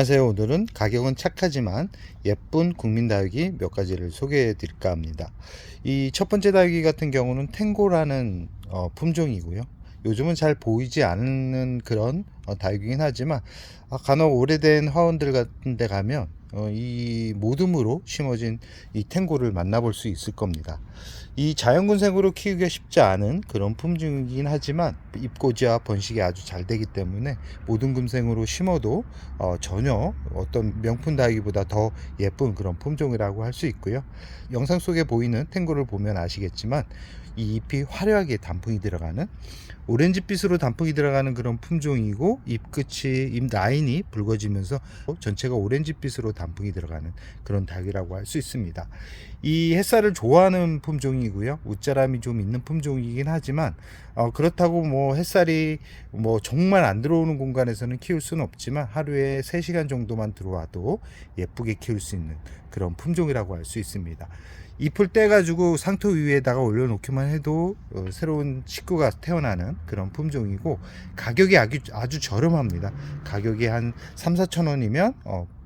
안녕하세요. 오늘은 가격은 착하지만 예쁜 국민 다육이 몇 가지를 소개해 드릴까 합니다. 이 첫 번째 다육이 같은 경우는 탱고라는 품종이고요. 요즘은 잘 보이지 않는 그런 다육이긴 하지만 간혹 오래된 화원들 같은 데 가면 이 모듬으로 심어진 이 탱고를 만나볼 수 있을 겁니다. 이 자연군생으로 키우기가 쉽지 않은 그런 품종이긴 하지만 입고지와 번식이 아주 잘 되기 때문에 모듬금생으로 심어도 전혀 어떤 명품 다육이보다 더 예쁜 그런 품종이라고 할 수 있고요. 영상 속에 보이는 탱고를 보면 아시겠지만 이 잎이 화려하게 단풍이 들어가는 오렌지빛으로 단풍이 들어가는 그런 품종이고, 잎 끝이 잎 라인이 붉어지면서 전체가 오렌지빛으로 단풍이 들어가는 그런 닭이라고 할 수 있습니다. 이 햇살을 좋아하는 품종이고요. 웃자람이 좀 있는 품종이긴 하지만 그렇다고 뭐 햇살이 뭐 정말 안 들어오는 공간에서는 키울 수는 없지만 하루에 3시간 정도만 들어와도 예쁘게 키울 수 있는 그런 품종이라고 할 수 있습니다. 잎을 떼가지고 상토 위에다가 올려놓기만 해도 새로운 식구가 태어나는 그런 품종이고, 가격이 아주 저렴합니다. 가격이 한 3-4천 원이면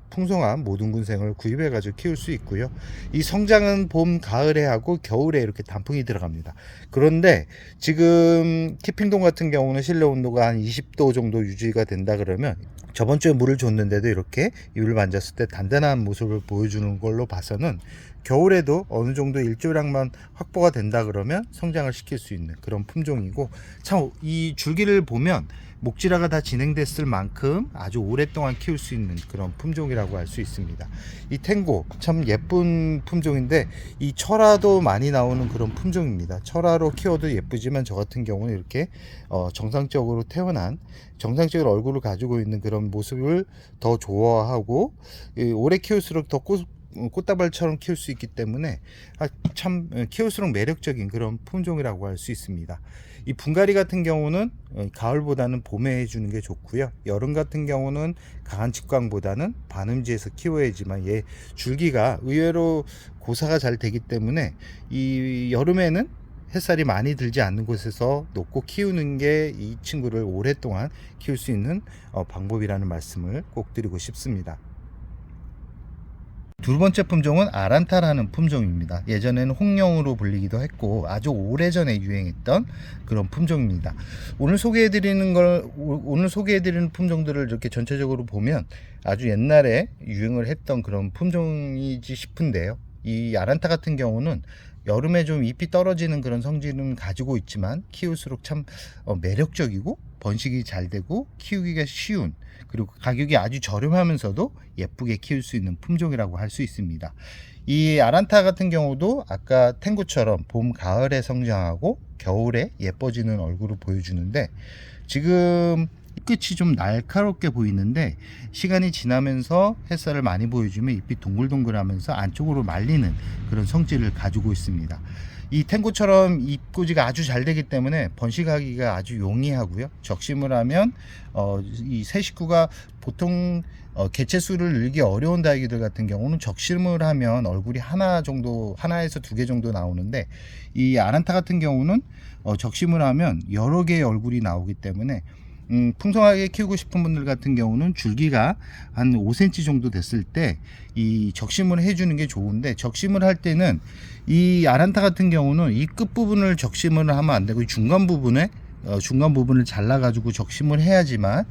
풍성한 모둠군생을 구입해가지고 키울 수 있고요. 이 성장은 봄, 가을에 하고 겨울에 이렇게 단풍이 들어갑니다. 그런데 지금 키핑동 같은 경우는 실내 온도가 한 20도 정도 유지가 된다 그러면, 저번 주에 물을 줬는데도 이렇게 잎을 만졌을 때 단단한 모습을 보여주는 걸로 봐서는 겨울에도 어느 정도 일조량만 확보가 된다 그러면 성장을 시킬 수 있는 그런 품종이고, 참 이 줄기를 보면 목질화가 다 진행됐을 만큼 아주 오랫동안 키울 수 있는 그런 품종이라고 할 수 있습니다. 이 탱고 참 예쁜 품종인데 이 철화도 많이 나오는 그런 품종입니다. 철화로 키워도 예쁘지만 저 같은 경우는 이렇게 정상적으로 태어난 정상적인 얼굴을 가지고 있는 그런 모습을 더 좋아하고, 오래 키울수록 더 꽃다발처럼 키울 수 있기 때문에 참 키울수록 매력적인 그런 품종이라고 할 수 있습니다. 이 분갈이 같은 경우는 가을보다는 봄에 해주는 게 좋고요. 여름 같은 경우는 강한 직광보다는 반음지에서 키워야지만 얘 줄기가 의외로 고사가 잘 되기 때문에 이 여름에는 햇살이 많이 들지 않는 곳에서 놓고 키우는 게 이 친구를 오랫동안 키울 수 있는 방법이라는 말씀을 꼭 드리고 싶습니다. 두 번째 품종은 아란타라는 품종입니다. 예전에는 홍령으로 불리기도 했고 아주 오래전에 유행했던 그런 품종입니다. 오늘 소개해드리는 품종들을 이렇게 전체적으로 보면 아주 옛날에 유행을 했던 그런 품종이지 싶은데요. 이 아란타 같은 경우는 여름에 좀 잎이 떨어지는 그런 성질은 가지고 있지만 키울수록 참 매력적이고 번식이 잘 되고 키우기가 쉬운, 그리고 가격이 아주 저렴하면서도 예쁘게 키울 수 있는 품종이라고 할 수 있습니다. 이 아란타 같은 경우도 아까 탱고처럼 봄, 가을에 성장하고 겨울에 예뻐지는 얼굴을 보여주는데, 지금 끝이 좀 날카롭게 보이는데 시간이 지나면서 햇살을 많이 보여주면 잎이 동글동글하면서 안쪽으로 말리는 그런 성질을 가지고 있습니다. 이 탱고처럼 잎꽂이가 아주 잘 되기 때문에 번식하기가 아주 용이하고요. 적심을 하면 이 새 식구가 보통 개체수를 늘기 어려운 다육이들 같은 경우는 적심을 하면 얼굴이 하나에서 2개 정도 나오는데, 이 아란타 같은 경우는 적심을 하면 여러 개의 얼굴이 나오기 때문에 풍성하게 키우고 싶은 분들 같은 경우는 줄기가 한 5cm 정도 됐을 때 이 적심을 해주는 게 좋은데, 적심을 할 때는 이 아란타 같은 경우는 이 끝부분을 적심을 하면 안 되고 중간 부분을 잘라 가지고 적심을 해야지만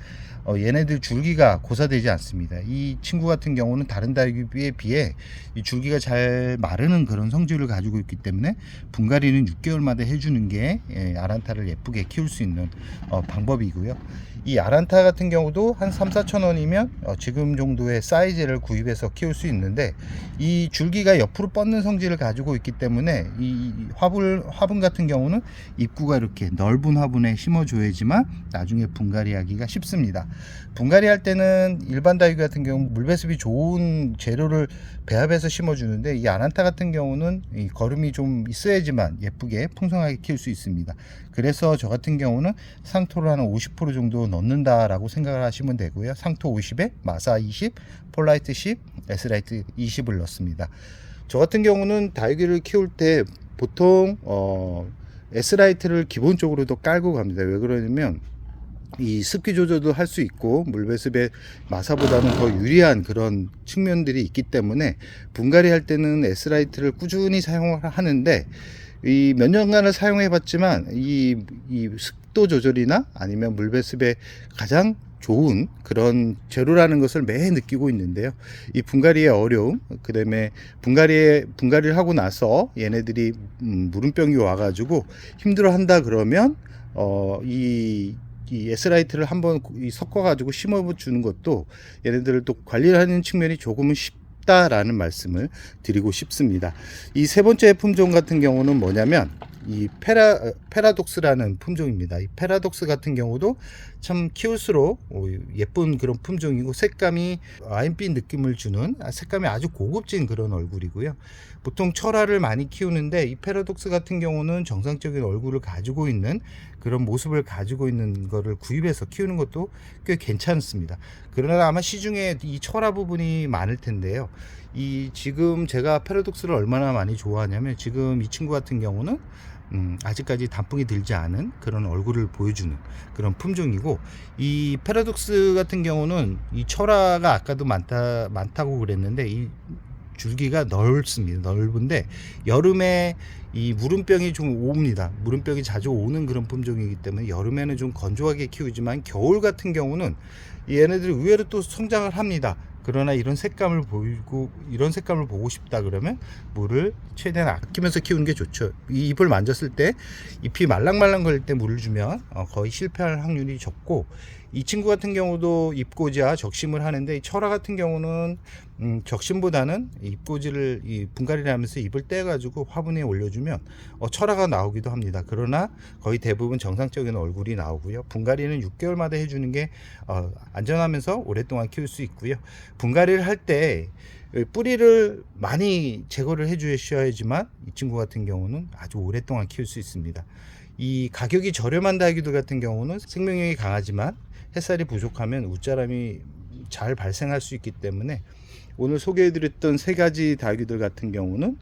얘네들 줄기가 고사되지 않습니다. 이 친구 같은 경우는 다른 다육이에 비해 이 줄기가 잘 마르는 그런 성질을 가지고 있기 때문에 분갈이는 6개월마다 해주는 게 아란타를 예쁘게 키울 수 있는 방법이고요. 이 아란타 같은 경우도 한 3-4천 원이면 지금 정도의 사이즈를 구입해서 키울 수 있는데, 이 줄기가 옆으로 뻗는 성질을 가지고 있기 때문에 이 화분 같은 경우는 입구가 이렇게 넓은 화분에 심어줘야지만 나중에 분갈이 하기가 쉽습니다. 분갈이 할 때는 일반 다육이 같은 경우 물배습이 좋은 재료를 배합해서 심어주는데, 이 아란타 같은 경우는 이 거름이 좀 있어야지만 예쁘게 풍성하게 키울 수 있습니다. 그래서 저 같은 경우는 상토를 한 50% 정도 넣는다라고 생각을 하시면 되고요. 상토 50에 마사 20, 폴라이트 10, 에스라이트 20을 넣습니다. 저 같은 경우는 다육이를 키울 때 보통 S라이트를 기본적으로도 깔고 갑니다. 왜 그러냐면 이 습기 조절도 할 수 있고 물배습의 마사보다는 더 유리한 그런 측면들이 있기 때문에 분갈이 할 때는 S라이트를 꾸준히 사용을 하는데, 이 몇 년간을 사용해 봤지만 이 습도 조절이나 아니면 물배습에 가장 좋은 그런 재료라는 것을 매해 느끼고 있는데요. 이 분갈이의 어려움, 그다음에 분갈이를 하고 나서 얘네들이 무름병이 와가지고 힘들어한다 그러면 이 S라이트를 한번 섞어가지고 심어주는 것도 얘네들을 또 관리하는 측면이 조금은 쉽다라는 말씀을 드리고 싶습니다. 이 세 번째 품종 같은 경우는 뭐냐면 이 페라독스라는 품종입니다. 이 페라독스 같은 경우도 참 키울수록 예쁜 그런 품종이고, 색감이 와인빛 느낌을 주는 색감이 아주 고급진 그런 얼굴이고요. 보통 철화를 많이 키우는데 이 페라독스 같은 경우는 정상적인 얼굴을 가지고 있는 그런 모습을 가지고 있는 거를 구입해서 키우는 것도 꽤 괜찮습니다. 그러나 아마 시중에 이 철화 부분이 많을 텐데요. 이 지금 제가 페라독스를 얼마나 많이 좋아하냐면, 지금 이 친구 같은 경우는 아직까지 단풍이 들지 않은 그런 얼굴을 보여주는 그런 품종이고, 이 페라독스 같은 경우는 이 철화가 아까도 많다고 그랬는데 이 줄기가 넓은데 여름에 이 무름병이 좀 옵니다. 무름병이 자주 오는 그런 품종이기 때문에 여름에는 좀 건조하게 키우지만 겨울 같은 경우는 얘네들이 의외로 또 성장을 합니다. 그러나 이런 색감을 보고 싶다 그러면 물을 최대한 아끼면서 키우는 게 좋죠. 이 잎을 만졌을 때 잎이 말랑말랑 거릴 때 물을 주면 거의 실패할 확률이 적고, 이 친구 같은 경우도 잎꽂이와 적심을 하는데, 이 철화 같은 경우는 적심보다는 잎꽂이를 분갈이를 하면서 잎을 떼가지고 화분에 올려주면 철화가 나오기도 합니다. 그러나 거의 대부분 정상적인 얼굴이 나오고요. 분갈이는 6개월마다 해주는 게 안전하면서 오랫동안 키울 수 있고요. 분갈이를 할 때 뿌리를 많이 제거를 해 주셔야지만 이 친구 같은 경우는 아주 오랫동안 키울 수 있습니다. 이 가격이 저렴한 다육이들 같은 경우는 생명력이 강하지만 햇살이 부족하면 웃자람이 잘 발생할 수 있기 때문에, 오늘 소개해 드렸던 세 가지 다육이들 같은 경우는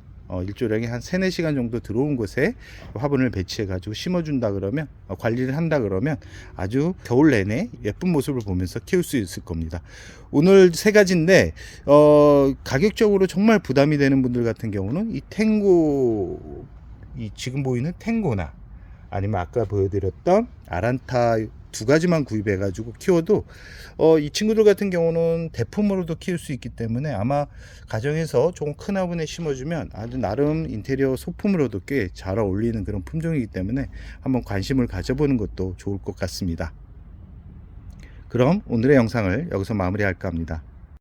일조량이 한 3-4시간 정도 들어온 곳에 화분을 배치해 가지고 심어준다 그러면, 관리를 한다 그러면 아주 겨울 내내 예쁜 모습을 보면서 키울 수 있을 겁니다. 오늘 세 가지인데 가격적으로 정말 부담이 되는 분들 같은 경우는 이 탱고, 이 지금 보이는 탱고나 아니면 아까 보여드렸던 아란타 두 가지만 구입해 가지고 키워도 이 친구들 같은 경우는 대품으로도 키울 수 있기 때문에 아마 가정에서 조금 큰 화분에 심어주면 아주 나름 인테리어 소품으로도 꽤 잘 어울리는 그런 품종이기 때문에 한번 관심을 가져보는 것도 좋을 것 같습니다. 그럼 오늘의 영상을 여기서 마무리할까 합니다.